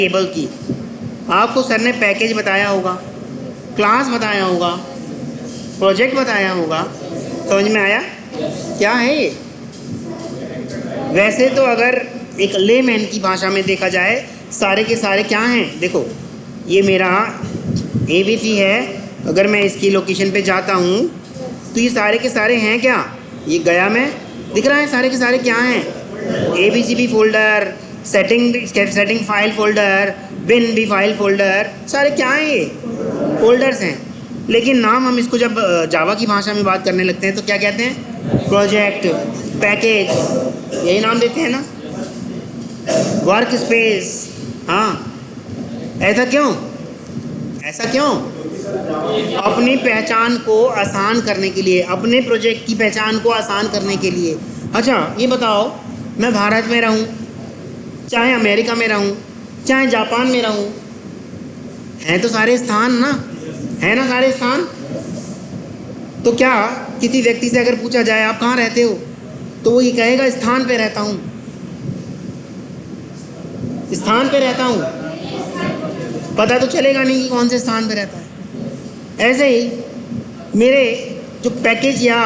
Table की आपको sir ने पैकेज बताया होगा, क्लास बताया होगा, प्रोजेक्ट बताया होगा, समझ में आया क्या है ये? वैसे तो अगर एक लेमैन की भाषा में देखा जाए सारे के सारे क्या हैं, देखो ये मेरा ABC है, अगर मैं इसकी लोकेशन पे जाता हूँ तो ये सारे के सारे हैं क्या, ये गया में दिख रहा है, सारे के सारे क्या हैं, ABCB folder, setting file folder, bin भी फाइल फोल्डर, सारे क्या हैं ये फोल्डर्स हैं। लेकिन नाम हम इसको जब जावा की भाषा में बात करने लगते हैं तो क्या कहते हैं, प्रोजेक्ट, पैकेज, यही नाम देते हैं ना, वर्क स्पेस। हाँ, ऐसा क्यों, ऐसा क्यों? अपनी पहचान को आसान करने के लिए, अपने प्रोजेक्ट की पहचान को आसान करने के लिए। अच्छा ये बताओ, मैं भारत में रहूं, चाहे अमेरिका में रहूं, चाहे जापान में रहूं, हैं तो सारे स्थान ना, है ना सारे स्थान। तो क्या किसी व्यक्ति से अगर पूछा जाए आप कहाँ रहते हो, तो वो ये कहेगा स्थान पे रहता हूँ, स्थान पे रहता हूँ, पता तो चलेगा नहीं कि कौन से स्थान पे रहता है। ऐसे ही मेरे जो पैकेज या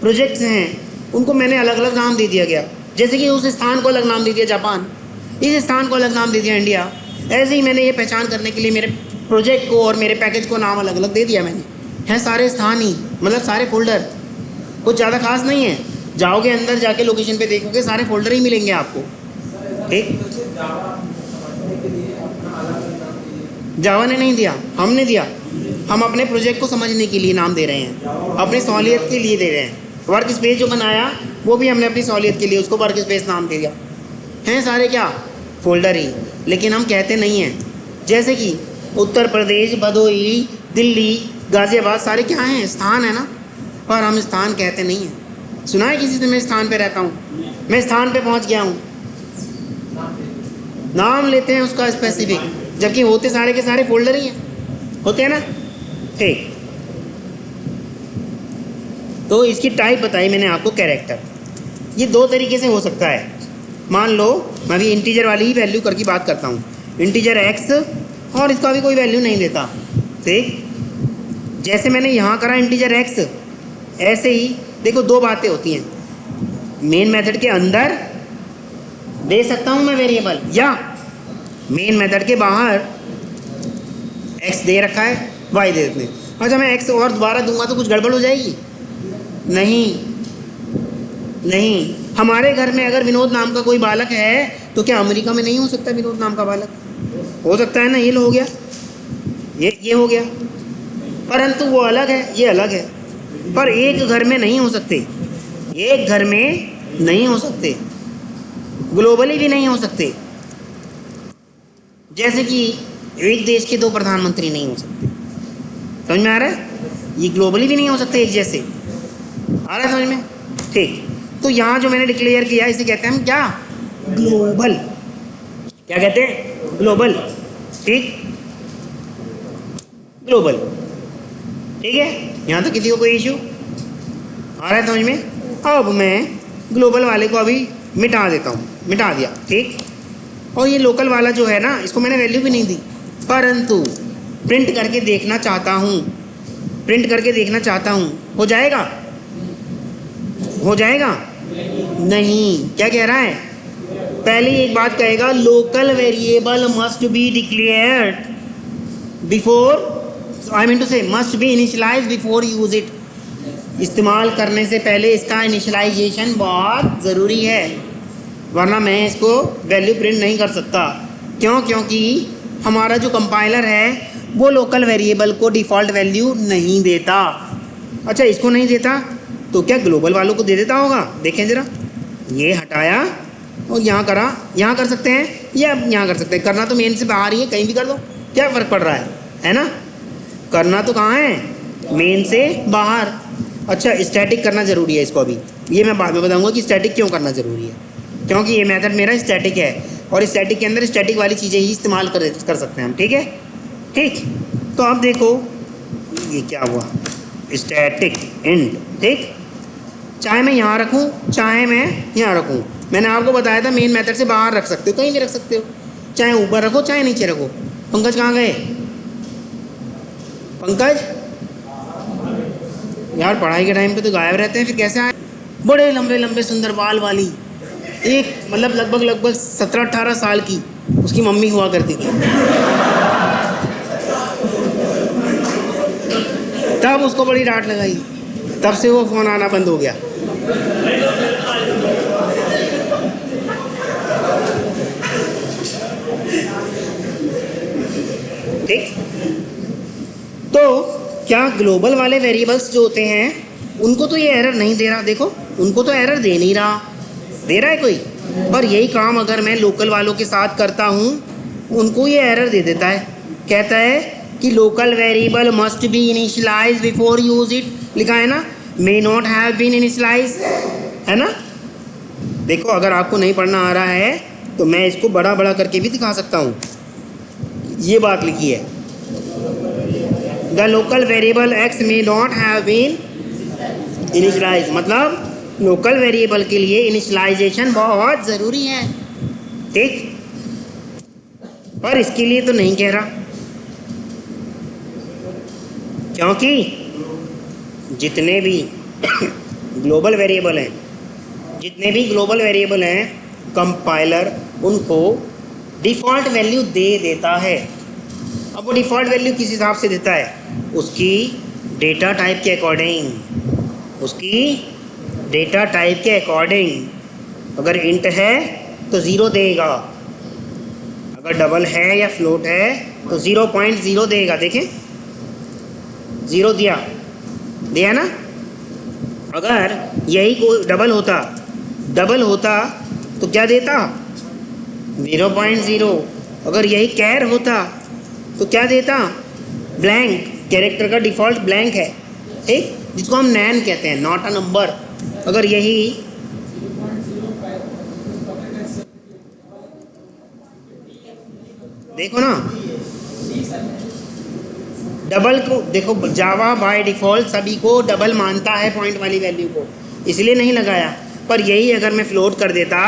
प्रोजेक्ट्स हैं उनको मैंने अलग अलग नाम दे दिया गया, जैसे कि उस स्थान को अलग नाम दे दिया जापान, इस स्थान को अलग नाम दे दिया इंडिया। ऐसे ही मैंने ये पहचान करने के लिए मेरे प्रोजेक्ट को और मेरे पैकेज को नाम अलग अलग दे दिया मैंने। हैं सारे स्थान ही, मतलब सारे फोल्डर, कुछ ज़्यादा खास नहीं है। जाओगे अंदर जाके लोकेशन पे देखोगे सारे फोल्डर ही मिलेंगे आपको। ठीक, जावा ने नहीं दिया, हमने दिया। हम अपने प्रोजेक्ट को समझने के लिए नाम दे रहे हैं, अपनी सहूलियत के लिए दे रहे हैं। वर्क स्पेस जो बनाया वो भी हमने अपनी सहूलियत के लिए उसको वर्क स्पेस नाम दे दिया। हैं सारे क्या, फोल्डर ही, लेकिन हम कहते नहीं हैं। जैसे कि उत्तर प्रदेश, भदोही, दिल्ली, गाज़ियाबाद, सारे क्या हैं, स्थान है ना, पर हम स्थान कहते नहीं हैं। सुना है किसी से मैं स्थान पे रहता हूँ, मैं स्थान पे पहुँच गया हूँ, नाम लेते हैं उसका स्पेसिफिक, जबकि होते सारे के सारे फोल्डर ही हैं, होते हैं ना। ठीक, तो इसकी टाइप बताई मैंने आपको, कैरेक्टर। ये दो तरीके से हो सकता है। मान लो मैं भी इंटीजर वाली ही वैल्यू करके बात करता हूँ, इंटीजर x, और इसका भी कोई वैल्यू नहीं देता। ठीक, जैसे मैंने यहाँ करा इंटीजर x, ऐसे ही देखो दो बातें होती हैं। मेन मेथड के अंदर दे सकता हूँ मैं वेरिएबल, या मेन मेथड के बाहर x दे रखा है, y दे देते हैं। अच्छा मैं x और दोबारा दूंगा तो कुछ गड़बड़ हो जाएगी? नहीं नहीं, हमारे घर में अगर विनोद नाम का कोई बालक है तो क्या अमेरिका में नहीं हो सकता विनोद नाम का बालक? हो सकता है ना, ये हो गया, ये हो गया, परंतु वो अलग है, ये अलग है, पर एक घर में नहीं हो सकते, एक घर में नहीं हो सकते, ग्लोबली भी नहीं हो सकते। जैसे कि एक देश के दो प्रधानमंत्री नहीं हो सकते, समझ में आ रहा है? ये ग्लोबली भी नहीं हो सकते एक जैसे, आ रहा है समझ में? ठीक, तो यहाँ जो मैंने डिक्लेयर किया इसे कहते हैं हम क्या, ग्लोबल। क्या कहते हैं? ग्लोबल। ठीक, ग्लोबल। ठीक है, यहाँ तो किसी को कोई इशू आ रहा है समझ में? अब मैं ग्लोबल वाले को अभी मिटा देता हूँ, मिटा दिया। ठीक, और ये लोकल वाला जो है ना, इसको मैंने वैल्यू भी नहीं दी, परंतु प्रिंट करके देखना चाहता हूँ, प्रिंट करके देखना चाहता हूँ, हो जाएगा? हो जाएगा? नहीं, क्या कह रहा है? पहले एक बात कहेगा, local variable must be declared before, I mean to say must be initialise before use it. इस्तेमाल करने से पहले इसका इनिशियलाइजेशन बहुत ज़रूरी है, वरना मैं इसको वैल्यू प्रिंट नहीं कर सकता। क्यों? क्योंकि हमारा जो कंपाइलर है वो लोकल वेरिएबल को डिफ़ॉल्ट वैल्यू नहीं देता। अच्छा, इसको नहीं देता तो क्या ग्लोबल वालों को दे देता होगा? देखें ज़रा, ये हटाया और यहाँ करा, यहाँ कर सकते हैं या यहाँ कर सकते हैं, करना तो मेन से बाहर ही है, कहीं भी कर दो, क्या फ़र्क पड़ रहा है ना? करना तो कहाँ है, मेन से बाहर। अच्छा, स्टैटिक करना ज़रूरी है इसको, अभी ये मैं बाद में बताऊँगा कि स्टैटिक क्यों करना ज़रूरी है, क्योंकि ये मेथड मेरा स्टैटिक है और स्टैटिक के अंदर स्टैटिक वाली चीज़ें ही इस्तेमाल कर सकते हैं हम। ठीक है, ठीक, तो अब देखो ये क्या हुआ, स्टैटिक इंड। ठीक, चाहे मैं यहाँ रखूँ चाहे मैं यहाँ रखूँ, मैंने आपको बताया था मेन मेथड से बाहर रख सकते हो, कहीं भी रख सकते हो। चाहे ऊपर रखो चाहे नीचे रखो। पंकज कहाँ गए? पंकज यार पढ़ाई के टाइम पे तो गायब रहते हैं, फिर कैसे आए? बड़े लंबे लंबे सुंदर बाल वाली एक मतलब लगभग 17-18 साल की उसकी मम्मी हुआ करती थी। तब उसको बड़ी डांट लगाई, तब से वो फोन आना बंद हो गया। ठीक, तो क्या ग्लोबल वाले वेरिएबल्स जो होते हैं उनको तो ये एरर नहीं दे रहा, देखो उनको तो एरर दे नहीं रहा, दे रहा है कोई? पर यही काम अगर मैं लोकल वालों के साथ करता हूँ उनको ये एरर दे देता है, कहता है कि local variable must be initialise before use it, लिखा है ना, may not have been initialise, है ना। देखो अगर आपको नहीं पढ़ना आ रहा है तो मैं इसको बड़ा बड़ा करके भी दिखा सकता हूँ। ये बात लिखी है, the local variable x may not have been initialise, मतलब लोकल वेरिएबल के लिए इनिशियलाइजेशन बहुत ज़रूरी है। ठीक, पर इसके लिए तो नहीं कह रहा, क्योंकि जितने भी ग्लोबल वेरिएबल हैं, जितने भी ग्लोबल वेरिएबल हैं, कंपाइलर उनको डिफ़ॉल्ट वैल्यू दे देता है। अब वो डिफ़ॉल्ट वैल्यू किस हिसाब से देता है? उसकी डेटा टाइप के अकॉर्डिंग, उसकी डेटा टाइप के अकॉर्डिंग। अगर इंट है तो 0 देगा, अगर डबल है या फ्लोट है तो 0.0 देगा। देखें 0 दिया, दिया ना। अगर यही कोई डबल होता तो क्या देता? 0.0। अगर यही कैर होता तो क्या देता? ब्लैंक, कैरेक्टर का डिफ़ॉल्ट ब्लैंक है, ठीक, जिसको हम नैन कहते हैं, नॉट अ नंबर। अगर यही देखो ना, डबल को देखो, जावा बाय डिफ़ॉल्ट सभी को डबल मानता है पॉइंट वाली वैल्यू को, इसलिए नहीं लगाया। पर यही अगर मैं फ्लोट कर देता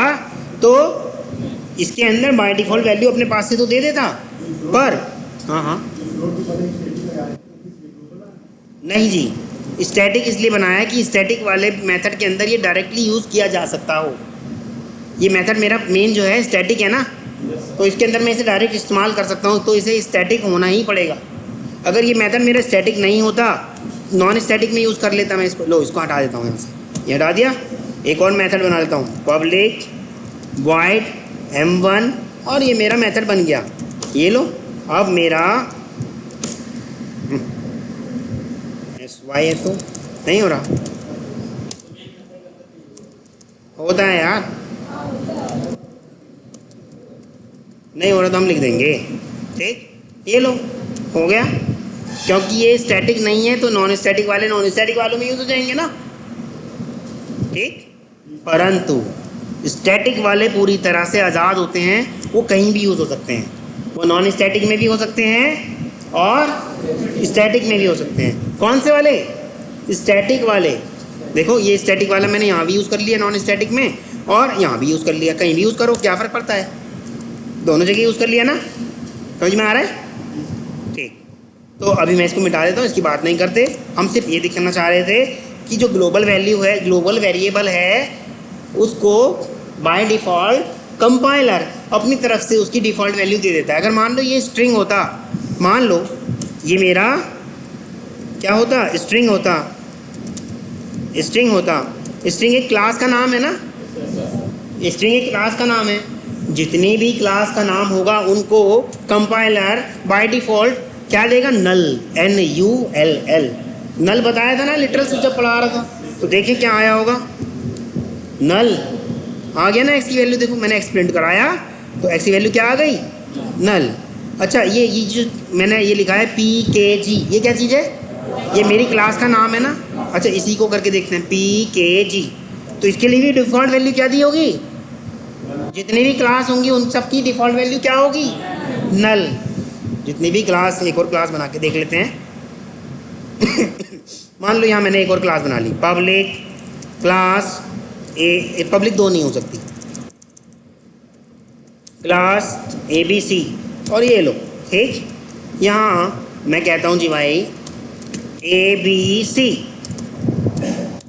तो इसके अंदर बाय डिफ़ॉल्ट वैल्यू अपने पास से तो दे देता, पर हाँ नहीं जी, स्टैटिक इसलिए बनाया कि स्टैटिक वाले मेथड के अंदर ये डायरेक्टली यूज़ किया जा सकता हो। ये मेथड मेरा मेन जो है स्टैटिक है ना, तो इसके अंदर मैं इसे डायरेक्ट इस्तेमाल कर सकता हूँ, तो इसे स्टैटिक होना ही पड़ेगा। अगर ये मेथड मेरा स्टैटिक नहीं होता, नॉन स्टैटिक में यूज़ कर लेता मैं इसको। लो इसको हटा देता हूँ यहाँ से, ये हटा दिया। एक और मेथड बना लेता हूँ, पब्लिक वॉइड m1, और ये मेरा मेथड बन गया। ये लो, अब मेरा SYSO नहीं हो रहा, होता है यार, नहीं हो रहा तो हम लिख देंगे। ठीक, ये लो हो गया, क्योंकि ये स्टैटिक नहीं है तो नॉन स्टैटिक वालों में यूज़ हो जाएंगे ना। ठीक, परंतु स्टैटिक वाले पूरी तरह से आज़ाद होते हैं, वो कहीं भी यूज़ हो सकते हैं, वो नॉन स्टैटिक में भी हो सकते हैं और स्टैटिक में भी हो सकते हैं। कौन से वाले? स्टैटिक वाले। देखो ये स्टैटिक वाला मैंने यहाँ भी यूज़ कर लिया नॉन स्टैटिक में, और यहाँ भी यूज़ कर लिया, कहीं भी यूज़ करो क्या फ़र्क पड़ता है, दोनों जगह यूज़ कर लिया ना। समझ में आ रहा है? ठीक, तो अभी मैं इसको मिटा देता हूँ, इसकी बात नहीं करते। हम सिर्फ ये दिखाना चाह रहे थे कि जो ग्लोबल वैल्यू है, ग्लोबल वेरिएबल है, उसको बाय डिफ़ॉल्ट कंपाइलर अपनी तरफ से उसकी डिफ़ॉल्ट वैल्यू दे देता है। अगर मान लो ये स्ट्रिंग होता, मान लो ये मेरा क्या होता, स्ट्रिंग होता, स्ट्रिंग एक क्लास का नाम है ना, स्ट्रिंग एक क्लास का नाम है। जितनी भी क्लास का नाम होगा उनको कंपाइलर बाय डिफ़ॉल्ट क्या देगा? नल, NULL, नल बताया था ना लिटरल से जब पढ़ा रहा था, तो देखिए क्या आया होगा, नल आ गया ना। एक्स की वैल्यू देखो, मैंने एक्सप्लेन कराया तो एक्स की वैल्यू क्या आ गई? नल। अच्छा ये जो मैंने ये लिखा है PKG, ये क्या चीज़ है? ये मेरी क्लास का नाम है ना। अच्छा इसी को करके देखते हैं, PKG, तो इसके लिए भी डिफ़ॉल्ट वैल्यू क्या दी होगी? जितनी भी क्लास होंगी उन सब की डिफ़ॉल्ट वैल्यू क्या होगी? नल। जितनी भी क्लास, एक और क्लास बना के देख लेते हैं। मान लो यहाँ मैंने एक और क्लास बना ली, पब्लिक क्लास ए, पब्लिक दो नहीं हो सकती, क्लास ABC और ये लो, ठीक। यहाँ मैं कहता हूँ जी भाई ABC,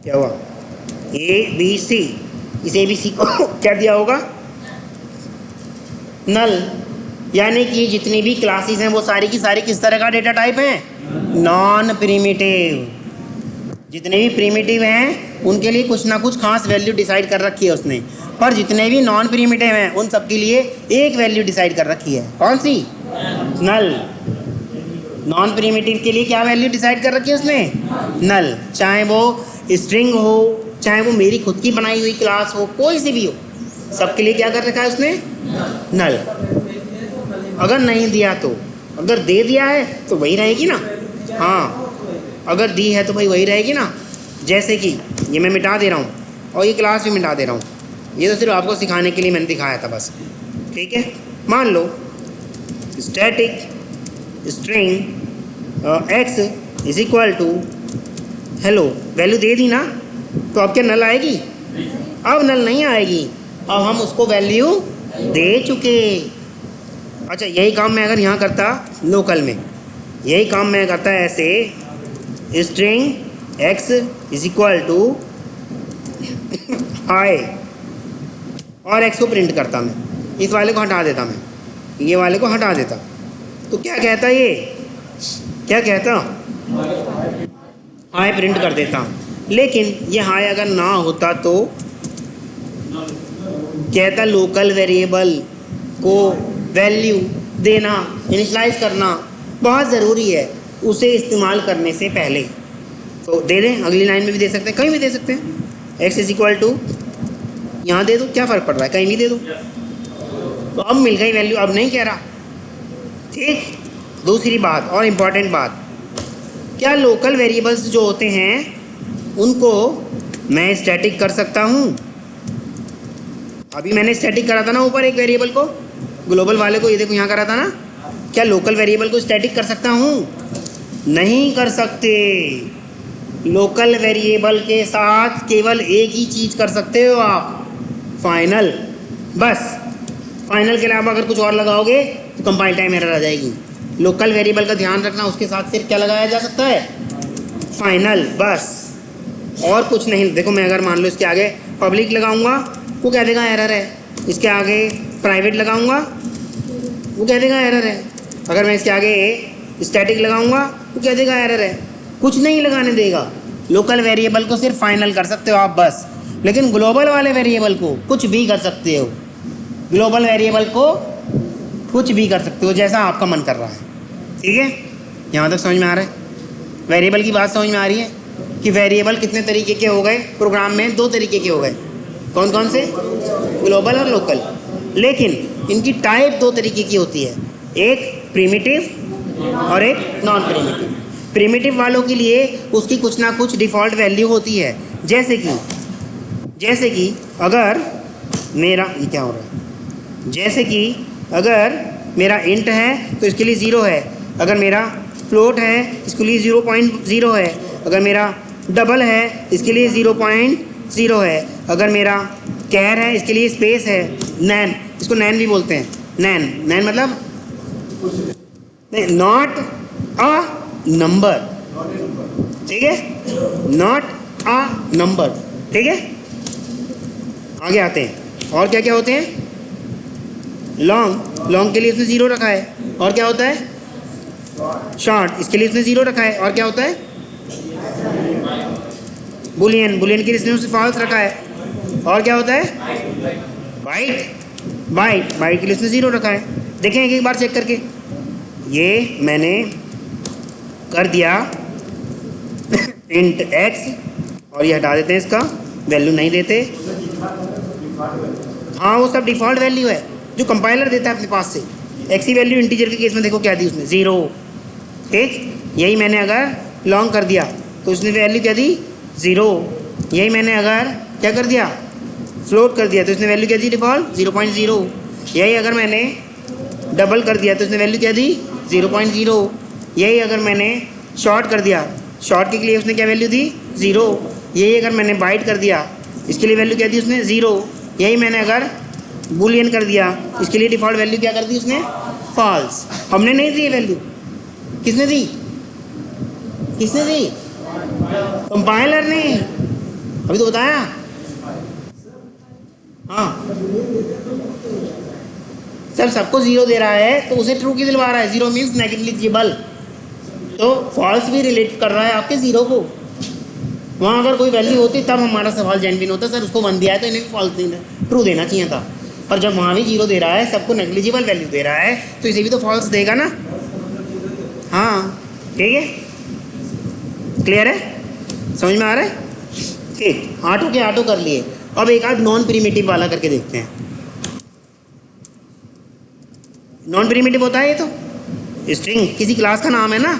क्या हुआ ABC, इस ABC को क्या दिया होगा, नल। यानी कि जितनी भी क्लासेस हैं वो सारी की सारी किस तरह का डेटा टाइप है, नॉन प्रिमिटिव। जितने भी प्रिमिटिव हैं उनके लिए कुछ ना कुछ खास वैल्यू डिसाइड कर रखी है उसने, पर जितने भी नॉन प्रिमिटिव हैं उन सब के लिए एक वैल्यू डिसाइड कर रखी है, कौन सी, नल। नॉन प्रिमिटिव के लिए क्या वैल्यू डिसाइड कर रखी है उसने, नल। चाहे वो स्ट्रिंग हो, चाहे वो मेरी खुद की बनाई हुई क्लास हो, कोई सी भी हो, सबके लिए क्या कर रखा है उसने, नल। अगर नहीं दिया तो, अगर दे दिया है तो वही रहेगी ना, हाँ अगर दी है तो भाई वही रहेगी ना। जैसे कि ये मैं मिटा दे रहा हूँ और ये क्लास भी मिटा दे रहा हूँ, ये तो सिर्फ आपको सिखाने के लिए मैंने दिखाया था बस, ठीक है। मान लो static string x is equal to hello, value दे दी ना, तो अब क्या नल आएगी, अब नल नहीं आएगी, अब हम उसको वैल्यू दे चुके। अच्छा यही काम मैं अगर यहाँ करता लोकल में, यही काम मैं करता ऐसे, string x is equal to hi और x को प्रिंट करता मैं, इस वाले को हटा देता मैं, ये वाले को हटा देता, तो क्या कहता ये, क्या कहता, हाई प्रिंट कर देता। लेकिन ये हाई अगर ना होता तो कहता लोकल वेरिएबल को वैल्यू देना, इनिशियलाइज करना बहुत ज़रूरी है उसे इस्तेमाल करने से पहले। तो दे दें, अगली लाइन में भी दे सकते हैं, कहीं भी दे सकते हैं, x इज इक्वल टू, यहाँ दे दो, क्या फ़र्क पड़ रहा है, कहीं भी दे दो। तो अब मिल गई वैल्यू, अब नहीं कह रहा, ठीक। दूसरी बात और इम्पॉर्टेंट बात, क्या लोकल वेरिएबल्स जो होते हैं उनको मैं स्टैटिक कर सकता हूँ। अभी मैंने स्टैटिक करा था ना ऊपर एक वेरिएबल को, ग्लोबल वाले को, ये देखो यहाँ करा था ना, क्या लोकल वेरिएबल को स्टैटिक कर सकता हूँ, नहीं कर सकते। लोकल वेरिएबल के साथ केवल एक ही चीज़ कर सकते हो आप, फाइनल, बस। फाइनल के अलावा अगर कुछ और लगाओगे तो कंपाइल टाइम एरर आ जाएगी। लोकल वेरिएबल का ध्यान रखना, उसके साथ सिर्फ क्या लगाया जा सकता है, फाइनल, बस, और कुछ नहीं। देखो मैं अगर मान लो इसके आगे पब्लिक लगाऊंगा वो कह देगा एरर है, इसके आगे प्राइवेट लगाऊंगा वो कह देगा एरर है, अगर मैं इसके आगे स्टैटिक लगाऊंगा वो कह देगा एरर है, कुछ नहीं लगाने देगा। लोकल वेरिएबल को सिर्फ फाइनल कर सकते हो आप बस, लेकिन ग्लोबल वाले वेरिएबल को कुछ भी कर सकते हो, ग्लोबल वेरिएबल को कुछ भी कर सकते हो जैसा आपका मन कर रहा है, ठीक है। यहाँ तक समझ में आ रहा है, वेरिएबल की बात समझ में आ रही है कि वेरिएबल कितने तरीके के हो गए प्रोग्राम में, दो तरीके के हो गए, कौन कौन से, ग्लोबल और लोकल। लेकिन इनकी टाइप दो तरीके की होती है, एक प्रिमिटिव और एक नॉन प्रिमिटिव। प्रिमिटिव वालों के लिए उसकी कुछ ना कुछ डिफ़ॉल्ट वैल्यू होती है, जैसे कि अगर मेरा, ये क्या हो रहा है, जैसे कि अगर मेरा इंट है तो इसके लिए 0 है, अगर मेरा फ्लोट है इसके लिए 0.0 है, अगर मेरा डबल है इसके लिए 0.0 है, अगर मेरा कैर है इसके लिए स्पेस है, नैन, इसको नैन भी बोलते हैं, नैन मतलब नॉट अ नंबर, ठीक है, नॉट अ नंबर, ठीक है। आगे आते हैं, और क्या क्या होते हैं, लॉन्ग के लिए इसने 0 रखा है, और क्या होता है, शॉर्ट, इसके लिए इसने 0 रखा है, और क्या होता है, बुलियन के लिए इसने उसने फॉल्स रखा है, और क्या होता है, बाइट के लिए इसने 0 रखा है। देखें एक बार चेक करके, ये मैंने कर दिया इंट x, और ये हटा देते हैं, इसका वैल्यू नहीं देते, हाँ वो सब डिफ़ॉल्ट वैल्यू है जो कंपाइलर देता है अपने पास से। x की वैल्यू इंटीजर के केस में देखो क्या दी उसने, 0, ठीक। यही मैंने अगर लॉन्ग कर दिया तो उसने वैल्यू क्या दी, 0। यही मैंने अगर क्या कर दिया, फ्लोट कर दिया तो इसने वैल्यू क्या दी, डिफ़ॉल्ट 0.0। यही अगर मैंने डबल कर दिया तो इसने वैल्यू क्या दी, 0.0। यही अगर मैंने शॉर्ट कर दिया, शॉर्ट के लिए उसने क्या वैल्यू दी, 0। यही अगर मैंने बाइट कर दिया, इसके लिए वैल्यू क्या दी उसने, 0। यही मैंने अगर बुलियन कर दिया, इसके लिए डिफ़ॉल्ट वैल्यू क्या कर दी उसने, फॉल्स। हमने नहीं दी वैल्यू, किसने दी, किसने दी, कंपाइलर ने, अभी तो बताया। हाँ सर, सबको जीरो दे रहा है तो उसे ट्रू क्यों दिलवा रहा है, जीरो मीन्स नेग्लिजिबल, तो फॉल्स भी रिलेट कर रहा है आपके जीरो को। वहाँ अगर कोई वैल्यू होती तब हमारा सवाल जेन्युइन होता, सर उसको 1 दिया है तो इन्हें फॉल्स देना, ट्रू देना चाहिए था। पर जब वहाँ भी जीरो दे रहा है, सबको नेग्लिजिबल वैल्यू दे रहा है, तो इसे भी तो फॉल्स देगा ना। हाँ ठीक है, क्लियर है, समझ में आ रहा है। ठीक, आटो के आटो कर लिए। अब एक आध नॉन प्रिमिटिव वाला करके देखते हैं। नॉन प्रिमिटिव होता है ये तो स्ट्रिंग, किसी क्लास का नाम है ना,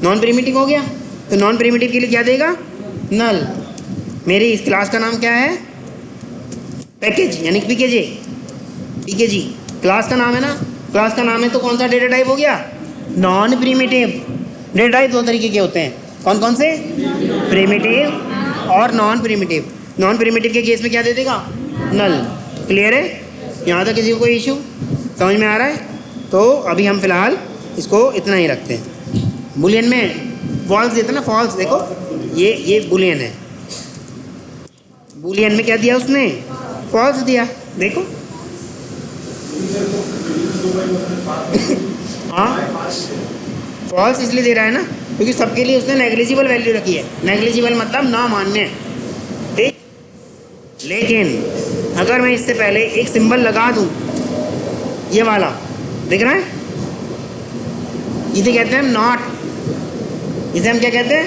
नॉन प्रिमिटिव हो गया। तो नॉन प्रिमिटिव के लिए क्या देगा, नल। मेरी इस क्लास का नाम क्या है, पैकेज, यानी पीकेजे, पीकेजी क्लास का नाम है ना, क्लास का नाम है तो कौन सा डेटा टाइप हो गया, नॉन प्रिमिटिव। डेटा टाइप दो तरीके के होते हैं, कौन कौन से, प्रिमिटिव और नॉन प्रिमिटिव। नॉन प्रिमिटिव के केस में क्या दे देगा, नल। क्लियर है, यहाँ तक किसी को कोई इशू समझ में आ रहा है। तो अभी हम फिलहाल इसको इतना ही रखते हैं। बुलियन में फॉल्स देते ना, फॉल्स, देखो ये बुलियन है, बुलियन में क्या दिया उसने, फॉल्स दिया, देखो हाँ फॉल्स इसलिए दे रहा है ना क्योंकि सबके लिए उसने नेग्लिजिबल वैल्यू रखी है। नेग्लिजिबल मतलब ना मान्य, ठीक। लेकिन अगर मैं इससे पहले एक सिंबल लगा दूं, ये वाला दिख रहा है, इसे कहते हैं नॉट, इसे हम क्या कहते हैं,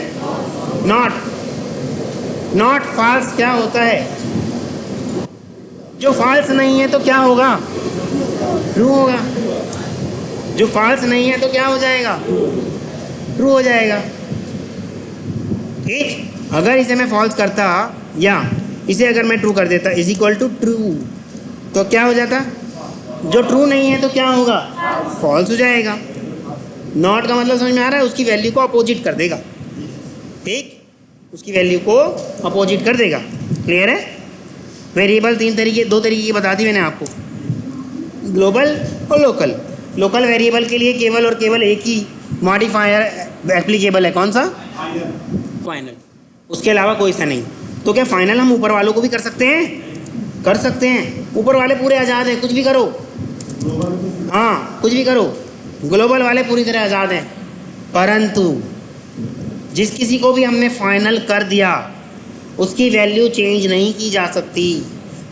नॉट। नॉट फॉल्स क्या होता है, जो फॉल्स नहीं है तो क्या होगा, ट्रू होगा। जो फॉल्स नहीं है तो क्या हो जाएगा, ट्रू हो जाएगा, ठीक। अगर इसे मैं फॉल्स करता या इसे अगर मैं ट्रू कर देता, इज इक्वल टू ट्रू, तो क्या हो जाता, जो ट्रू नहीं है तो क्या होगा, फॉल्स हो जाएगा। नॉट का मतलब समझ में आ रहा है, उसकी वैल्यू को अपोजिट कर देगा, ठीक, उसकी वैल्यू को अपोजिट कर देगा। क्लियर है। वेरिएबल दो तरीके की बता दी मैंने आपको, ग्लोबल और लोकल। लोकल वेरिएबल के लिए केवल और केवल एक ही मॉडिफायर एप्लीकेबल है, कौन सा, फाइनल, उसके अलावा कोई सा नहीं। तो क्या फाइनल हम ऊपर वालों को भी कर सकते हैं, कर सकते हैं, ऊपर वाले पूरे आज़ाद हैं, कुछ भी करो, हाँ कुछ भी करो। ग्लोबल वाले पूरी तरह आज़ाद हैं, परंतु जिस किसी को भी हमने फाइनल कर दिया उसकी वैल्यू चेंज नहीं की जा सकती।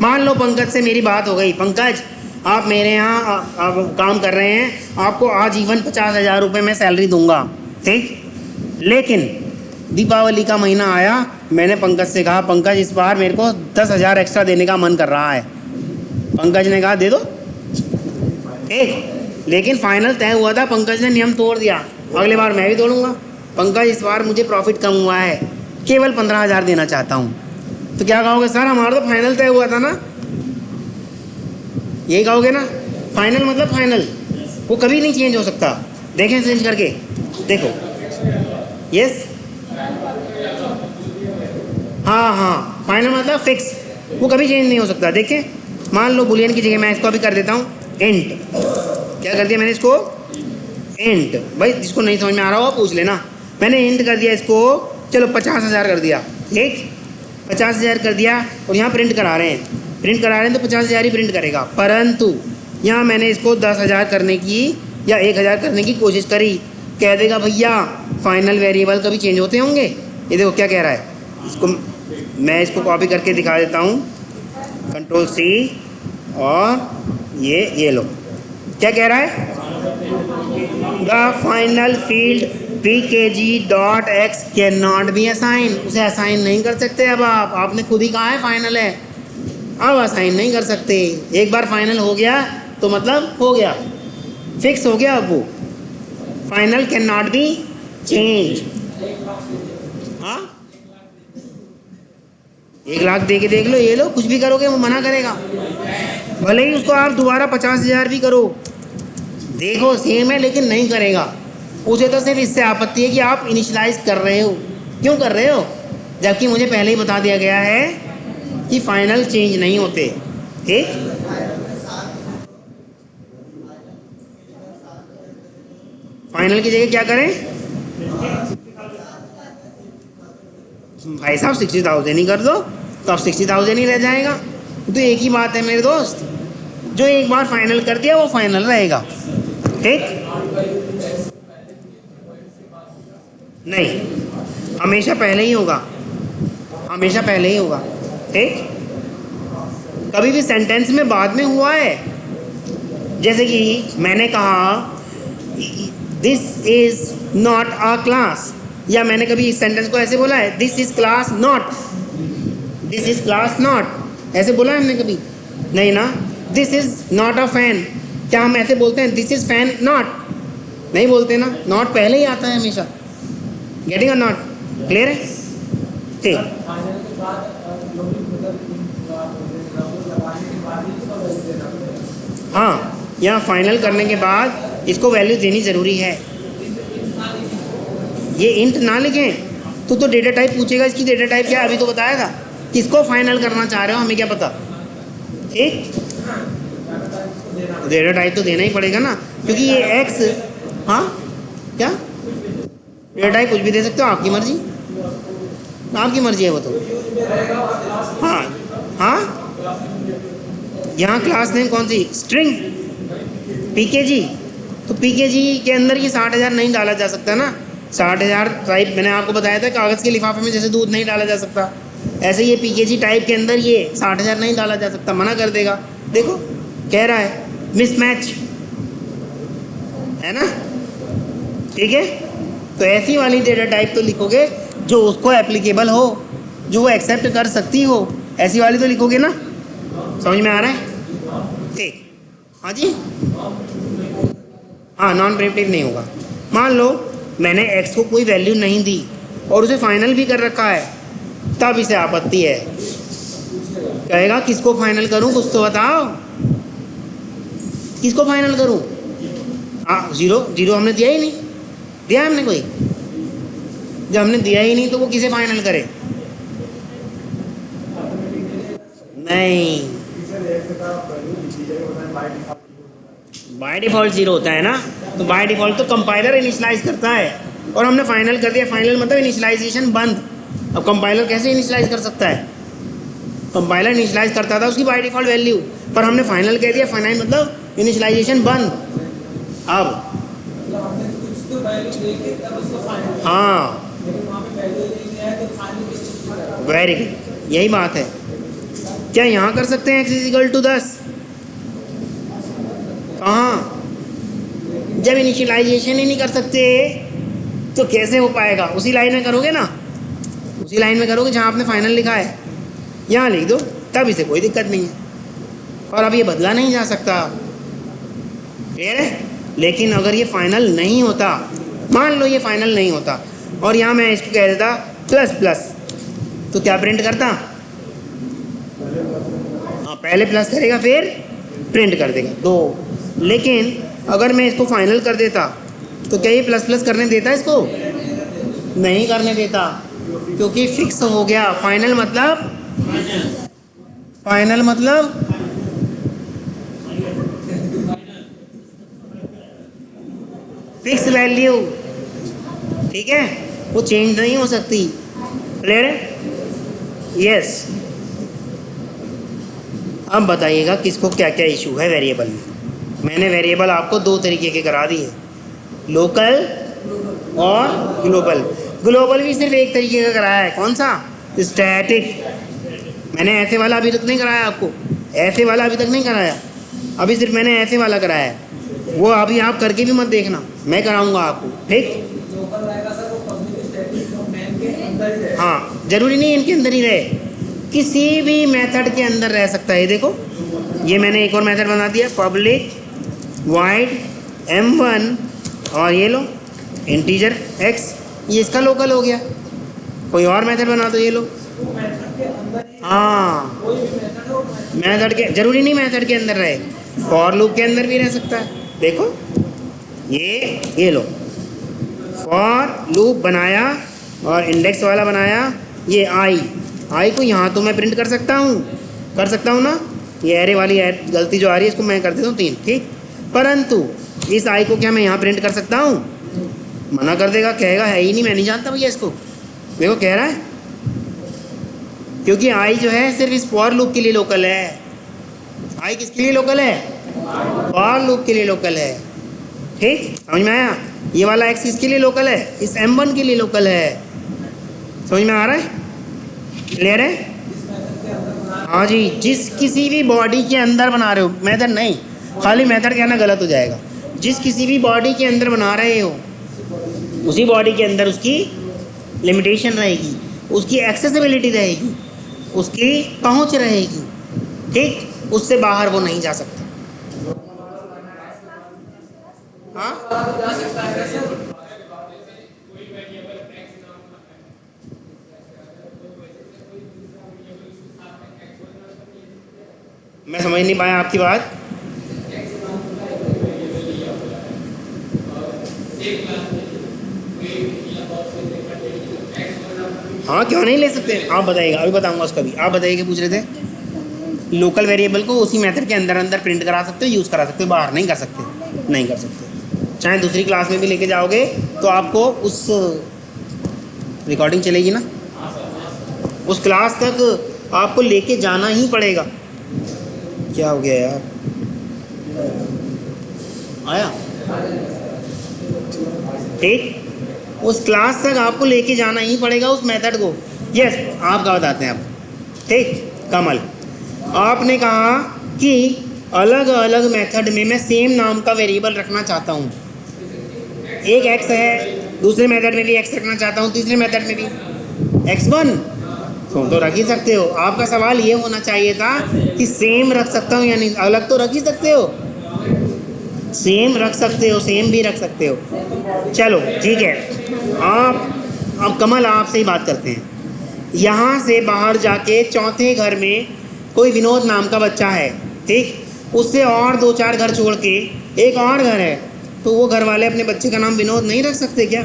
मान लो पंकज से मेरी बात हो गई, पंकज आप मेरे यहाँ आप काम कर रहे हैं, आपको आजीवन 50,000 रुपये मैं सैलरी दूंगा, ठीक। लेकिन दीपावली का महीना आया, मैंने पंकज से कहा पंकज इस बार मेरे को 10,000 एक्स्ट्रा देने का मन कर रहा है। पंकज ने कहा दे दो, ठीक। लेकिन फाइनल तय हुआ था, पंकज ने नियम तोड़ दिया, अगले बार मैं भी तोड़ूंगा। पंकज इस बार मुझे प्रॉफिट कम हुआ है, केवल 15,000 देना चाहता हूँ। तो क्या कहोगे, सर हमारा तो फाइनल तय हुआ था ना, यही कहोगे ना। फाइनल मतलब फाइनल, वो कभी नहीं चेंज हो सकता। देखें चेंज करके, देखो, यस, हाँ हाँ, फाइनल मतलब फिक्स, वो कभी चेंज नहीं हो सकता। देखें, मान लो बुलियन की जगह मैं इसको अभी कर देता हूँ इंट। क्या कर दिया मैंने इसको, इंट। भाई जिसको नहीं समझ में आ रहा हो पूछ लेना। मैंने इंट कर दिया इसको, चलो 50,000 कर दिया, ठीक, 50,000 कर दिया। और यहाँ प्रिंट करा रहे हैं, प्रिंट करा रहे हैं तो 50,000 ही प्रिंट करेगा। परंतु यहाँ मैंने इसको 10,000 करने की या 1,000 करने की कोशिश करी, कह देगा भैया फाइनल वेरिएबल कभी चेंज होते होंगे। ये देखो क्या कह रहा है, इसको मैं इसको कॉपी करके दिखा देता हूँ, Ctrl+C, और ये लो, क्या कह रहा है, the final field pkg.x can not be assign. उसे असाइन नहीं कर सकते। अब आपने खुद ही कहा है फाइनल है, अब असाइन नहीं कर सकते। एक बार फाइनल हो गया तो मतलब हो गया, फिक्स हो गया। अब वो final can not be change. हाँ 1 लाख दे के देख लो, ये लो, कुछ भी करोगे वो मना करेगा, भले ही उसको आप दोबारा 50,000 भी करो, देखो सेम है लेकिन नहीं करेगा। उसे तो सिर्फ इससे आपत्ति है कि आप इनिशियलाइज कर रहे हो, क्यों कर रहे हो, जबकि मुझे पहले ही बता दिया गया है कि फाइनल चेंज नहीं होते, ठीक। फाइनल की जगह क्या करें भाई साहब 60,000 ही कर दो, तो अब 60,000 ही रह जाएगा। तो एक ही बात है मेरे दोस्त, जो एक बार फाइनल कर दिया वो फाइनल रहेगा। ठीक, नहीं, हमेशा पहले ही होगा, हमेशा पहले ही होगा। ठीक, कभी भी सेंटेंस में बाद में हुआ है, जैसे कि मैंने कहा this is not a class, या मैंने कभी इस सेंटेंस को ऐसे बोला है this is class not, this is class not, ऐसे बोला है हमने कभी? नहीं ना। This is not a fan, क्या हम ऐसे बोलते हैं दिस इज फैन नॉट? नहीं बोलते ना, नॉट पहले ही आता है हमेशा। Getting a not? क्लियर है? ठीक, हाँ, यहाँ फाइनल करने के बाद इसको वैल्यू देनी ज़रूरी है। ये इंट ना लिखें तो डेटा टाइप पूछेगा, इसकी डेटा टाइप क्या है अभी तो बताया था। किसको फाइनल करना चाह रहे हो हमें क्या पता। ठीक, डेटा टाइप तो देना ही पड़ेगा ना, क्योंकि ये एक्स, हाँ क्या डेटा टाइप कुछ भी दे सकते हो, आपकी मर्जी, आपकी मर्जी है वो तो। हाँ हाँ, यहाँ क्लास नेम कौन सी, स्ट्रिंग पीकेजी, तो पीकेजी के अंदर ये 60,000 नहीं डाला जा सकता ना। 60,000 टाइप मैंने आपको बताया था कागज़ के लिफाफे में जैसे दूध नहीं डाला जा सकता, ऐसे ये पीकेजी टाइप के अंदर ये 60,000 नहीं डाला जा सकता, मना कर देगा। देखो कह रहा है मिसमैच, है ना। ठीक है, तो ऐसी वाली डेटा टाइप तो लिखोगे जो उसको एप्लीकेबल हो, जो वो एक्सेप्ट कर सकती हो, ऐसी वाली तो लिखोगे ना। समझ में आ रहा है? ठीक, हाँ जी, हाँ, नॉन प्रिमिटिव नहीं होगा। मान लो मैंने x को कोई वैल्यू नहीं दी और उसे फाइनल भी कर रखा है, तब इसे आपत्ति है। कहेगा किसको फाइनल करूं, कुछ तो बताओ, किसको फाइनल करूं? जीरो, जीरो हमने दिया ही नहीं, दिया हमने कोई? जब हमने दिया ही नहीं तो वो किसे फाइनल करे? नहीं, बाय डिफ़ॉल्ट जीरो होता है ना, तो बाय डिफ़ॉल्ट तो कंपाइलर इनिशियलाइज करता है, और हमने फाइनल कर दिया। फाइनल मतलब इनिशियलाइजेशन बंद। अब कंपाइलर कैसे इनिशियलाइज कर सकता है? कंपाइलर इनिशियलाइज करता था उसकी बाय डिफ़ॉल्ट वैल्यू, पर हमने फाइनल कह दिया, फाइनल मतलब इनिशियलाइजेशन बंद। अब हाँ, वेरी गुड, यही बात है। क्या यहाँ कर सकते हैं x इक्वल टू 10? कहाँ? जब इनिशियलाइजेशन ही नहीं कर सकते तो कैसे हो पाएगा? उसी लाइन में करोगे ना, उसी लाइन में करोगे जहाँ आपने फाइनल लिखा है, यहाँ लिख दो, तब इसे कोई दिक्कत नहीं है। और अब ये बदला नहीं जा सकता, क्लियर है? लेकिन अगर ये फाइनल नहीं होता, मान लो ये फाइनल नहीं होता और यहाँ मैं इसको कह देता प्लस प्लस, तो क्या प्रिंट करता? हाँ, पहले प्लस करेगा फिर प्रिंट कर देगा दो। लेकिन अगर मैं इसको फाइनल कर देता तो क्या ये प्लस प्लस करने देता इसको? नहीं करने देता, क्योंकि फिक्स हो गया। फाइनल मतलब, फाइनल मतलब फिक्स वैल्यू, ठीक है, वो चेंज नहीं हो सकती। क्लियर है? यस। अब बताइएगा किसको क्या क्या इशू है वेरिएबल में। मैंने वेरिएबल आपको दो तरीके के करा दिए, लोकल और ग्लोबल। ग्लोबल भी सिर्फ एक तरीके का कराया है, कौन सा? स्टैटिक। मैंने ऐसे वाला अभी तक नहीं कराया आपको, ऐसे वाला अभी तक नहीं कराया, अभी सिर्फ मैंने ऐसे वाला कराया है। वो अभी आप करके भी मत देखना, मैं कराऊंगा आपको, ठीक? हाँ, ज़रूरी नहीं इनके अंदर ही रहे, किसी भी मेथड के अंदर रह सकता है। देखो ये मैंने एक और मेथड बना दिया, पब्लिक वाइड m1 और ये लो इंटीजर x, ये इसका लोकल हो गया। कोई और मेथड बना दो, ये लो। हाँ, मेथड के, जरूरी नहीं मेथड के अंदर रहे, फॉर लूप के अंदर भी रह सकता है। देखो ये लो, फॉर लूप बनाया और इंडेक्स वाला बनाया, ये आई को यहाँ तो मैं प्रिंट कर सकता हूँ ना। ये एरे वाली गलती जो आ रही है इसको मैं कर देता हूँ 3, ठीक। परंतु इस आई को क्या मैं यहाँ प्रिंट कर सकता हूँ? मना कर देगा, कहेगा है ही नहीं, मैं नहीं जानता भैया इसको। देखो कह रहा है, क्योंकि आई जो है सिर्फ इस फॉर लूप के लिए लोकल है। आई किसके लिए लोकल है? फॉर लूप के लिए लोकल है। ठीक, समझ में आया? ये वाला एक्स किसके लिए लोकल है? इस M1 के लिए लोकल है। समझ में आ रहा है? क्लियर है? हाँ जी, जिस किसी भी बॉडी के अंदर बना रहे हो, मेथड नहीं, खाली मेथड कहना गलत हो जाएगा। जिस किसी भी बॉडी के अंदर बना रहे हो, उसी बॉडी के अंदर उसकी लिमिटेशन रहेगी, उसकी एक्सेसिबिलिटी रहेगी, उसकी पहुंच रहेगी। ठीक, उससे बाहर वो नहीं जा सकता। हाँ, मैं समझ नहीं पाया आपकी बात। हाँ, क्यों नहीं ले सकते? आप बताइएगा, अभी बताऊंगा उसका भी। आप बताइए, क्या पूछ रहे थे? लोकल वेरिएबल को उसी मेथड के अंदर अंदर प्रिंट करा सकते हो, यूज़ करा सकते हो, बाहर नहीं कर सकते। नहीं कर सकते। चाहे दूसरी क्लास में भी लेके जाओगे तो आपको उस रिकॉर्डिंग चलेगी ना, उस क्लास तक आपको लेके जाना ही पड़ेगा। क्या हो गया यार? आया? ठीक, उस क्लास तक आपको लेके जाना ही पड़ेगा उस मेथड को। यस, आप क्या बताते हैं? आप ठीक, कमल, आपने कहा कि अलग अलग मेथड में मैं सेम नाम का वेरिएबल रखना चाहता हूँ। एक एक्स है, दूसरे मेथड में भी एक्स रखना चाहता हूँ, तीसरे मेथड में भी x1, तो रख ही सकते हो। आपका सवाल ये होना चाहिए था कि सेम रख सकता हूँ या नहीं। अलग तो रख ही सकते हो, सेम रख सकते हो, सेम भी रख सकते हो। चलो ठीक है, आप अब कमल आपसे ही बात करते हैं। यहाँ से बाहर जाके चौथे घर में कोई विनोद नाम का बच्चा है, ठीक, उससे और 2-4 घर छोड़ के एक और घर है, तो वो घर वाले अपने बच्चे का नाम विनोद नहीं रख सकते क्या?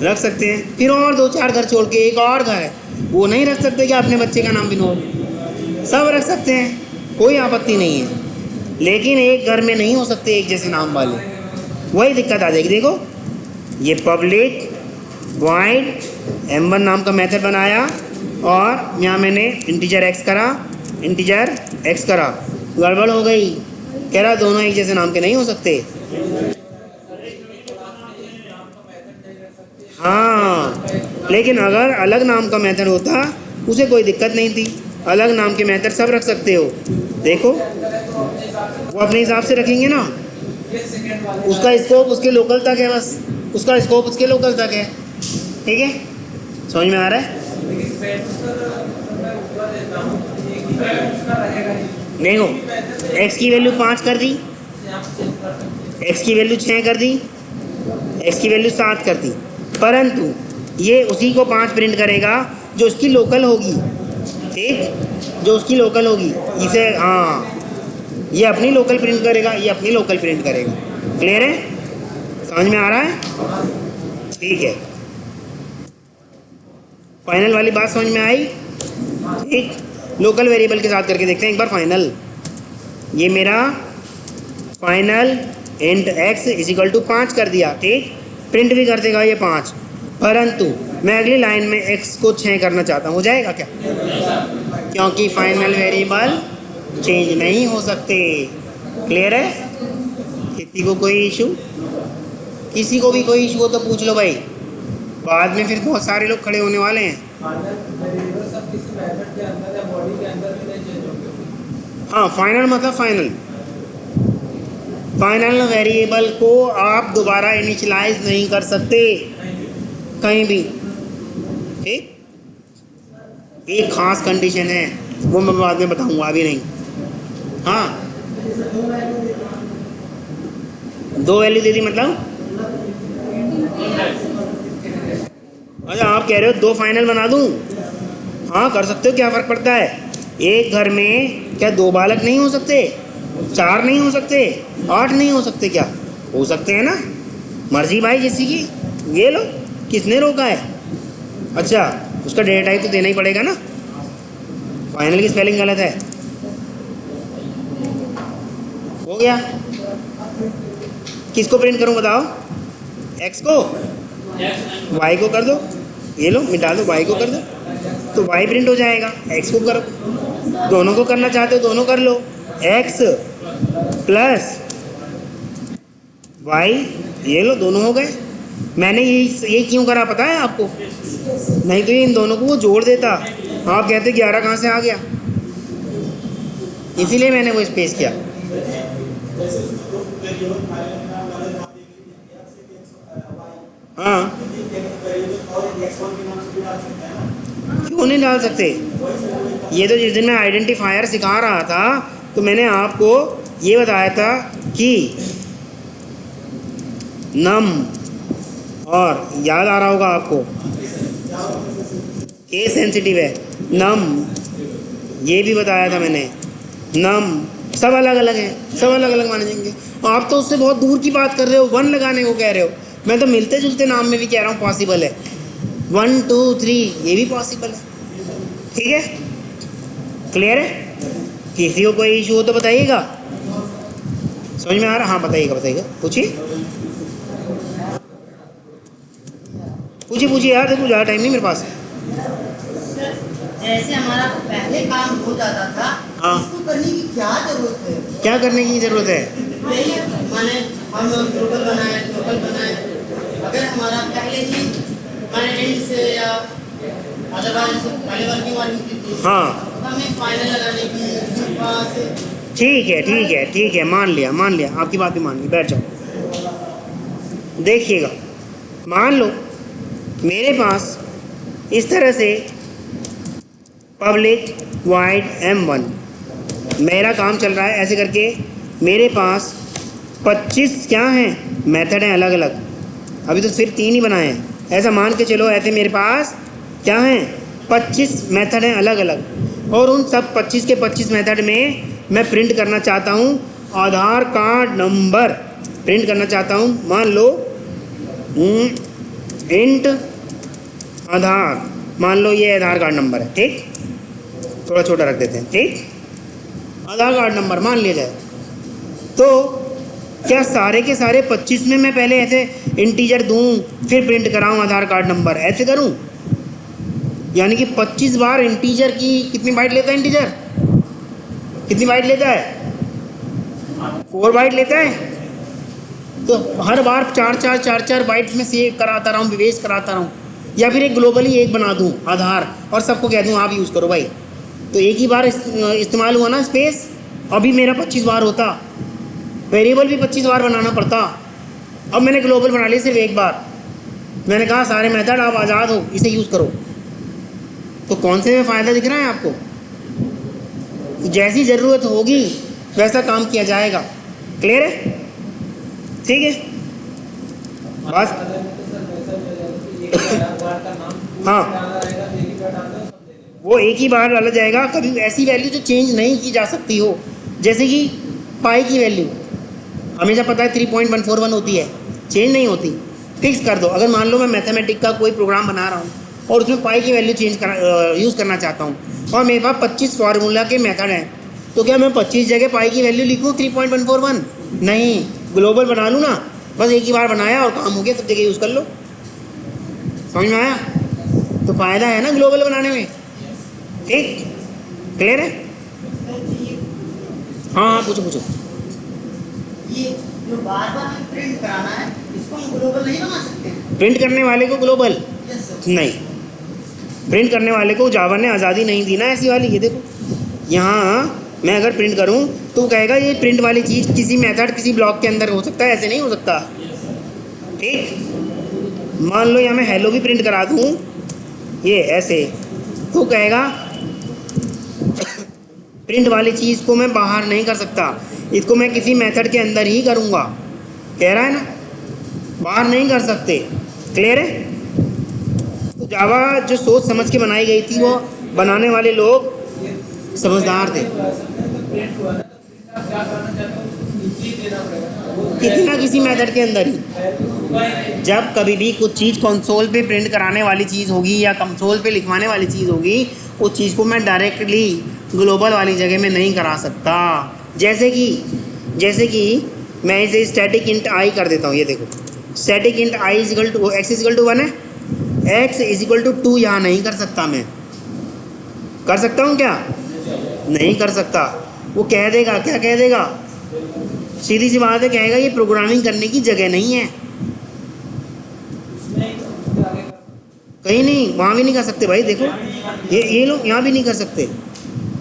रख सकते हैं। फिर और 2-4 घर छोड़ के एक और घर है, वो नहीं रख सकते क्या अपने बच्चे का नाम विनोद? सब रख सकते हैं, कोई आपत्ति नहीं है। लेकिन एक घर में नहीं हो सकते एक जैसे नाम वाले, वही दिक्कत आ जाएगी। देखो, ये पब्लिक वॉइड M1 नाम का मेथड बनाया और यहाँ मैंने इंटीजर x करा, इंटीजर x करा, गड़बड़ हो गई। कह रहा दोनों एक जैसे नाम के नहीं हो सकते। हाँ, लेकिन अगर अलग नाम का मेथड होता उसे कोई दिक्कत नहीं थी। अलग नाम के मेथड सब रख सकते हो। देखो, वो अपने हिसाब से रखेंगे ना, उसका स्कोप उसके लोकल तक है, बस उसका स्कोप उसके लोकल तक है। ठीक है, समझ में आ रहा है? देखो, x की वैल्यू 5 कर दी, x की वैल्यू 6 कर दी, x की वैल्यू 7 कर दी, परंतु ये उसी को 5 प्रिंट करेगा जो उसकी लोकल होगी। ठीक, जो उसकी लोकल होगी, इसे हाँ, ये अपनी लोकल प्रिंट करेगा, ये अपनी लोकल प्रिंट करेगा। क्लियर है? समझ में आ रहा है? ठीक है, फाइनल वाली बात समझ में आई? ठीक, लोकल वेरिएबल के साथ करके देखते हैं एक बार फाइनल। ये मेरा final int x is equal to 5 कर दिया। ठीक, प्रिंट भी कर देगा ये 5, परंतु मैं अगली लाइन में x को 6 करना चाहता हूँ। हो जाएगा क्या? क्योंकि फाइनल वेरिएबल चेंज नहीं हो सकते। क्लियर है? किसी को कोई इशू? किसी को भी कोई इशू हो तो पूछ लो भाई, बाद में फिर बहुत सारे लोग खड़े होने वाले हैं। हाँ, फाइनल मतलब फाइनल, फाइनल वेरिएबल को आप दोबारा इनिशियलाइज नहीं कर सकते कहीं भी। ठीक, एक खास कंडीशन है, वो मैं बाद में बताऊंगा, अभी नहीं। हाँ, 2 वैल्यू दे दी मतलब? अच्छा, आप कह रहे हो 2 फाइनल बना दूं? हाँ, कर सकते हो, क्या फ़र्क पड़ता है? एक घर में क्या 2 बालक नहीं हो सकते? 4 नहीं हो सकते? 8 नहीं हो सकते? क्या हो सकते हैं ना, मर्जी भाई जिसकी की। ये लो, किसने रोका है? अच्छा, उसका डेटा टाइप तो देना ही पड़ेगा ना। फाइनल की स्पेलिंग गलत है, हो गया। किसको प्रिंट करूं बताओ? एक्स को वाई को कर दो, ये लो मिटा दो, वाई को कर दो तो वाई प्रिंट हो जाएगा। एक्स को करो, दोनों को करना चाहते हो दोनों कर लो, एक्स प्लस वाई, ये लो दोनों हो गए। मैंने ये क्यों करा पता है आपको? नहीं तो ये इन दोनों को वो जोड़ देता, आप कहते 11 कहाँ से आ गया, इसीलिए मैंने वो स्पेस किया। हाँ क्यों नहीं डाल सकते? ये तो जिस दिन मैं आइडेंटिफायर सिखा रहा था तो मैंने आपको ये बताया था कि नम, और याद आ रहा होगा आपको केस सेंसिटिव है, नम ये भी बताया था मैंने, नम सब अलग अलग हैं, सब अलग अलग माने जाएंगे। आप तो उससे बहुत दूर की बात कर रहे हो, 1 लगाने को कह रहे हो, मैं तो मिलते जुलते नाम में भी कह रहा हूँ पॉसिबल है, 1 2 3 ये भी पॉसिबल है। ठीक है, क्लियर है? किसी को कोई इशू हो तो बताइएगा, समझ में आ रहा? हाँ बताइएगा बताइएगा, पूछिए पूछिए पूछिए यार, देखो ज़्यादा टाइम नहीं मेरे पास। जैसे हमारा पहले काम हो जाता था, हाँ इसको करने की क्या जरूरत है? क्या करने की ज़रूरत है? माने हम ग्लोबल बनाए, अगर हमारा पहले ही माने एंड से या अदरवाइज पहले वर्किंग वाली थी, हाँ हमें फाइनल लगाने की वहाँ से। ठीक है ठीक है ठीक है, मान लिया आपकी बात भी मान ली, बैठ जाओ। देखिएगा, मान लो मेरे पास इस तरह से पब्लिक वाइड M1 मेरा काम चल रहा है, ऐसे करके मेरे पास 25 क्या हैं मेथड हैं अलग अलग, अभी तो सिर्फ 3 ही बनाए हैं, ऐसा मान के चलो ऐसे मेरे पास क्या हैं 25 मेथड हैं अलग अलग, और उन सब 25 के 25 मेथड में मैं प्रिंट करना चाहता हूँ आधार कार्ड नंबर प्रिंट करना चाहता हूँ। मान लो इंट आधार, मान लो ये आधार कार्ड नंबर है, ठीक, थोड़ा छोटा रख देते हैं, ठीक, आधार कार्ड नंबर मान लिया जाए। तो क्या सारे के सारे 25 में मैं पहले ऐसे इंटीजर दूं फिर प्रिंट कराऊं आधार कार्ड नंबर, ऐसे करूं? यानी कि 25 बार इंटीजर की कितनी बाइट लेता है? इंटीजर कितनी बाइट लेता है? 4 बाइट लेता है। तो हर बार 4 बाइट्स में सेव कराता रहूँ, विवेश कराता रहूँ, या फिर एक ग्लोबली एक बना दूँ आधार और सबको कह दूँ आप यूज़ करो भाई, तो एक ही बार इस्तेमाल हुआ ना स्पेस। अभी मेरा 25 बार होता, वेरिएबल भी 25 बार बनाना पड़ता, अब मैंने ग्लोबल बना लिया सिर्फ एक बार, मैंने कहा सारे मेथड आप आज़ाद हो, इसे यूज़ करो। तो कौन से में फ़ायदा दिख रहा है आपको? जैसी ज़रूरत होगी वैसा काम किया जाएगा। क्लियर है? ठीक है बस। हाँ वो एक ही बार डाला जाएगा, कभी ऐसी वैल्यू जो चेंज नहीं की जा सकती हो, जैसे कि पाई की वैल्यू हमेशा पता है 3.141 होती है, चेंज नहीं होती, फिक्स कर दो। अगर मान लो मैं मैथमेटिक का कोई प्रोग्राम बना रहा हूँ और उसमें पाई की वैल्यू यूज़ करना चाहता हूँ और मेरे पास 25 फार्मूला के मेथड हैं, तो क्या मैं 25 जगह पाई की वैल्यू लिखूँ 3.141? नहीं, ग्लोबल बना लूँ ना, बस एक ही बार बनाया और काम हो गया, सब जगह यूज़ कर लो। समझ में आया? तो फ़ायदा है ना ग्लोबल बनाने में। ठीक, क्लियर है? हाँ हाँ पूछो पूछो। ये जो बार बार हमें प्रिंट कराना है, इसको हम ग्लोबल नहीं बना सकते? प्रिंट करने वाले को ग्लोबल नहीं, प्रिंट करने वाले को जावा ने आज़ादी नहीं दी ना ऐसी वाली। ये देखो यहाँ मैं अगर प्रिंट करूँ तो कहेगा ये प्रिंट वाली चीज़ किसी मेथड किसी ब्लॉक के अंदर हो सकता है, ऐसे नहीं हो सकता। ठीक, मान लो यहाँ मैं हेलो भी प्रिंट करा दूँ ये ऐसे, तो कहेगा प्रिंट वाली चीज़ को मैं बाहर नहीं कर सकता, इसको मैं किसी मेथड के अंदर ही करूँगा। कह रहा है ना, बाहर नहीं कर सकते। क्लियर है? तो जावा जो सोच समझ के बनाई गई थी वो बनाने वाले लोग समझदार थे। किसी ना किसी मेथड के अंदर ही जब कभी भी कुछ चीज़ कंसोल पे प्रिंट कराने वाली चीज़ होगी या कंसोल पे लिखवाने वाली चीज़ होगी, उस चीज़ को मैं डायरेक्टली ग्लोबल वाली जगह में नहीं करा सकता। जैसे कि मैं इसे स्टैटिक इंट आई कर देता हूँ, ये देखो static int i is equal to x is equal to 1 है, एक्स इज इक्वल टू 2 यहाँ नहीं कर सकता मैं, कर सकता हूँ क्या? नहीं कर सकता। वो कह देगा, क्या कह देगा? सीधी सी बात है, कहेगा ये प्रोग्रामिंग करने की जगह नहीं है। कहीं नहीं, वहाँ भी नहीं कर सकते भाई। देखो ये लोग यहाँ भी नहीं कर सकते।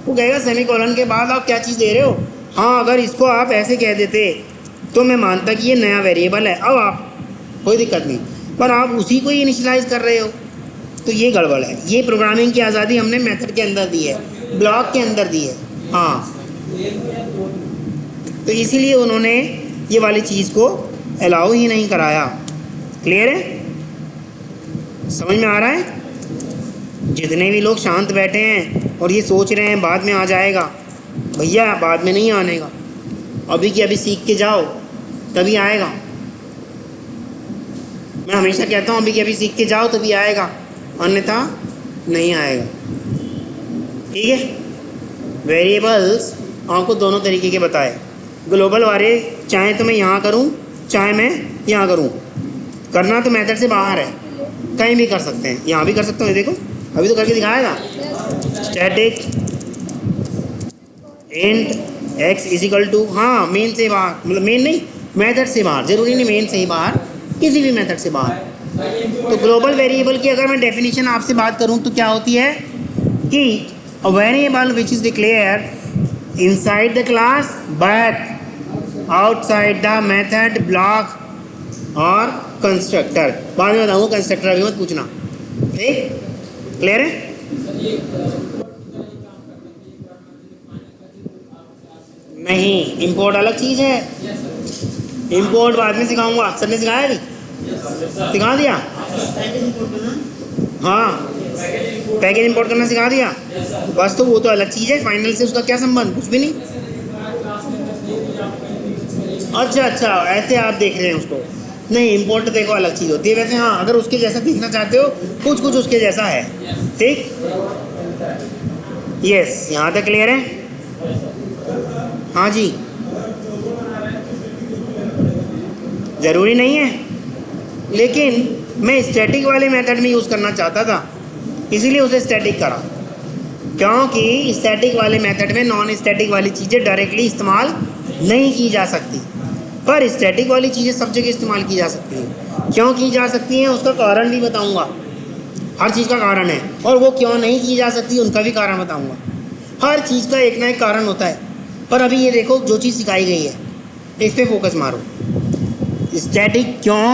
वो कहेगा सेमीकोलन के बाद आप क्या चीज़ दे रहे हो। हाँ, अगर इसको आप ऐसे कह देते तो मैं मानता कि ये नया वेरिएबल है, अब आप कोई दिक्कत नहीं, पर आप उसी को ही इनिशियलाइज कर रहे हो, तो ये गड़बड़ है। ये प्रोग्रामिंग की आज़ादी हमने मेथड के अंदर दी है, ब्लॉक के अंदर दी है। हाँ, तो इसीलिए उन्होंने ये वाली चीज़ को अलाउ ही नहीं कराया। क्लियर है? समझ में आ रहा है? जितने भी लोग शांत बैठे हैं और ये सोच रहे हैं बाद में आ जाएगा, भैया बाद में नहीं आने का, अभी की अभी सीख के जाओ तभी आएगा। मैं हमेशा कहता हूँ अभी की अभी सीख के जाओ तभी आएगा, अन्यथा नहीं आएगा। ठीक है? वेरिएबल्स आपको दोनों तरीके के बताए। ग्लोबल वाले चाहे तो मैं यहाँ करूँ चाहे मैं यहाँ करूँ, करना तो मेथड से बाहर है, कहीं भी कर सकते हैं। यहाँ भी कर सकता हूँ, देखो अभी तो करके दिखाया था। Static int x is equal to, हाँ मेन से बाहर, मतलब मेन नहीं मेथड से बाहर, जरूरी नहीं मेन से ही बाहर, किसी भी मेथड से बाहर। तो ग्लोबल वेरिएबल की अगर मैं डेफिनेशन आपसे बात करूं तो क्या होती है कि a variable which is declared inside the class but outside the method block और कंस्ट्रक्टर। बाद में बताऊंगा, कंस्ट्रक्टर अभी मत पूछना। ठीक? क्लियर है? नहीं, इंपोर्ट अलग चीज़ है, इंपोर्ट बाद में सिखाऊंगा। सर ने सिखाया अभी? सिखा दिया? हाँ, पैकेज इंपोर्ट करना सिखा दिया बस। तो वो तो अलग चीज़ है, फाइनल से उसका क्या संबंध? कुछ भी नहीं। अच्छा, ऐसे आप देख रहे हैं उसको। नहीं, इंपोर्ट देखो अलग चीज़ होती है। वैसे हाँ, अगर उसके जैसा देखना चाहते हो, कुछ उसके जैसा है। ठीक? यस, यहाँ तक क्लियर है? हाँ जी, ज़रूरी नहीं है, लेकिन मैं स्टैटिक वाले मेथड में यूज़ करना चाहता था, इसीलिए उसे स्टैटिक करा, क्योंकि स्टैटिक वाले मेथड में नॉन स्टैटिक वाली चीज़ें डायरेक्टली इस्तेमाल नहीं की जा सकती, पर स्टैटिक वाली चीज़ें सब जगह इस्तेमाल की जा सकती हैं। क्यों की जा सकती हैं उसका कारण भी बताऊंगा। हर चीज़ का कारण है, और वो क्यों नहीं की जा सकती उनका भी कारण बताऊंगा। हर चीज़ का एक ना एक कारण होता है। पर अभी ये देखो, जो चीज़ सिखाई गई है इस पर फोकस मारो। स्टैटिक क्यों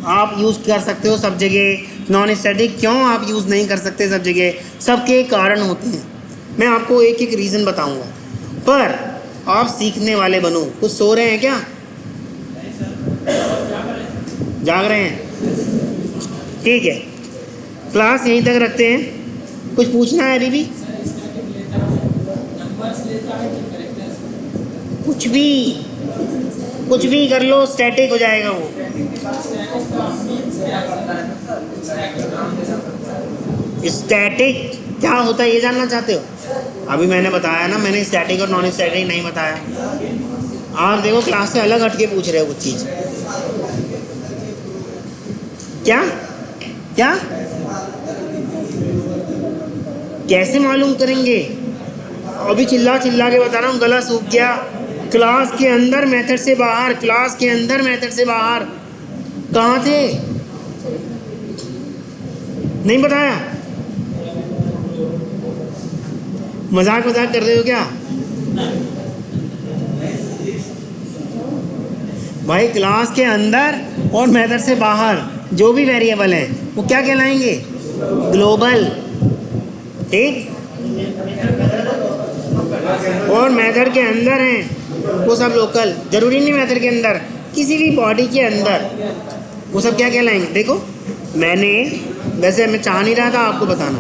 आप यूज़ कर सकते हो सब जगह, नॉन स्टैटिक क्यों आप यूज़ नहीं कर सकते सब जगह, सबके कारण होते हैं। मैं आपको एक एक रीज़न बताऊंगा, पर आप सीखने वाले बनो। कुछ सो रहे हैं क्या? जाग रहे हैं? ठीक है, क्लास यहीं तक रखते हैं। कुछ पूछना है अभी भी? कुछ भी कर लो, स्टैटिक हो जाएगा वो। स्टैटिक क्या होता है ये जानना चाहते हो? अभी मैंने बताया ना, मैंने स्टैटिक और नॉन स्टैटिक नहीं बताया। आप देखो क्लास से अलग हटके पूछ रहे हो कुछ चीज़। क्या कैसे मालूम करेंगे? अभी चिल्ला के बता रहा हूँ, गला सूख गया। क्लास के अंदर मेथड से बाहर, क्लास के अंदर मेथड से बाहर। कहाँ थे? नहीं बताया? मजाक कर रहे हो क्या भाई? क्लास के अंदर और मेथड से बाहर जो भी वेरिएबल हैं वो क्या कहलाएंगे? ग्लोबल। ठीक? और मेथड के अंदर हैं वो सब लोकल। जरूरी नहीं मेथड के अंदर, किसी भी बॉडी के अंदर वो सब क्या कहलाएंगे? देखो, मैंने वैसे मैं चाह नहीं रहा था आपको बताना।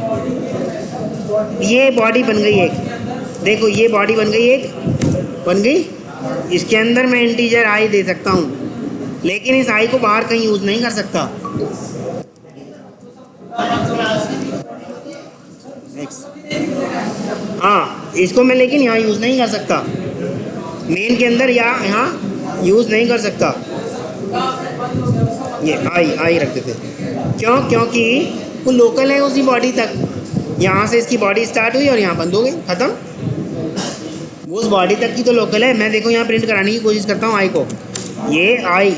ये बॉडी बन गई एक, देखो ये बॉडी बन गई। इसके अंदर मैं इंटीजर आई दे सकता हूँ, लेकिन इस आई को बाहर कहीं यूज़ नहीं कर सकता। हाँ, इसको मैं लेकिन यहाँ यूज़ नहीं कर सकता, मेन के अंदर या यहाँ यूज़ नहीं कर सकता। ये आई रखते थे। क्यों? क्योंकि वो लोकल है उसी बॉडी तक। यहाँ से इसकी बॉडी स्टार्ट हुई और यहाँ बंद हो गई, ख़त्म। वो उस बॉडी तक की तो लोकल है। मैं देखो यहाँ प्रिंट कराने की कोशिश करता हूँ आई को, ये आई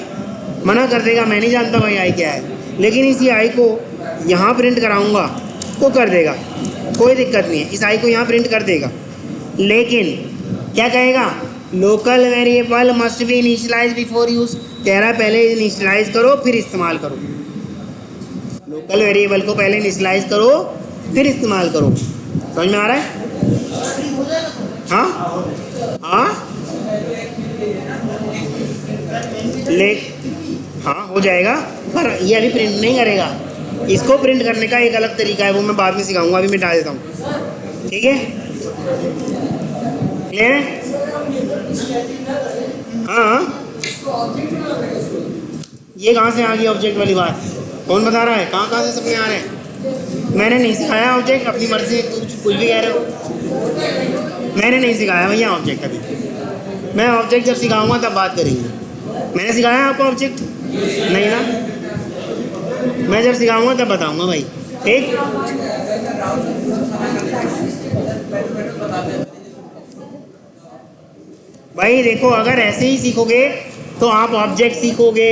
मना कर देगा, मैं नहीं जानता भाई आई क्या है। लेकिन इसी आई को यहाँ प्रिंट कराऊंगा तो कर देगा, कोई दिक्कत नहीं है। इस आई को यहाँ प्रिंट कर देगा, लेकिन क्या कहेगा? Local variable must be initialise before use. कह रहा है पहले इनिशियलाइज करो फिर इस्तेमाल करो। लोकल वेरिएबल को पहले इनिशियलाइज करो फिर इस्तेमाल करो। समझ में आ रहा है? हाँ हाँ ले हाँ हो जाएगा, पर ये अभी प्रिंट नहीं करेगा। इसको प्रिंट करने का एक अलग तरीका है, वो मैं बाद में सिखाऊंगा, अभी मिटा देता हूँ। ठीक है, क्लियर है? हाँ ये कहाँ से आ गई ऑब्जेक्ट वाली बात? कौन बता रहा है? कहाँ कहाँ से सपने आ रहे हैं? मैंने नहीं सिखाया ऑब्जेक्ट, अपनी मर्जी से कुछ भी कह रहे हो। मैंने नहीं सिखाया भैया ऑब्जेक्ट अभी। मैं ऑब्जेक्ट जब सिखाऊंगा तब बात करेंगे। मैंने सिखाया आपको ऑब्जेक्ट? नहीं ना, मैं जब सिखाऊंगा तब बताऊंगा भाई। ठीक, भाई देखो अगर ऐसे ही सीखोगे तो आप ऑब्जेक्ट सीखोगे,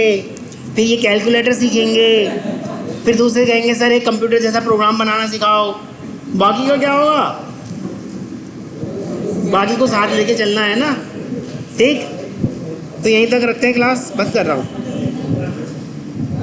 फिर ये कैलकुलेटर सीखेंगे, फिर दूसरे कहेंगे सर एक कंप्यूटर जैसा प्रोग्राम बनाना सिखाओ। बाकी का क्या होगा? बाकी को साथ लेके चलना है ना। ठीक, तो यहीं तक रखते हैं क्लास, बंद कर रहा हूँ।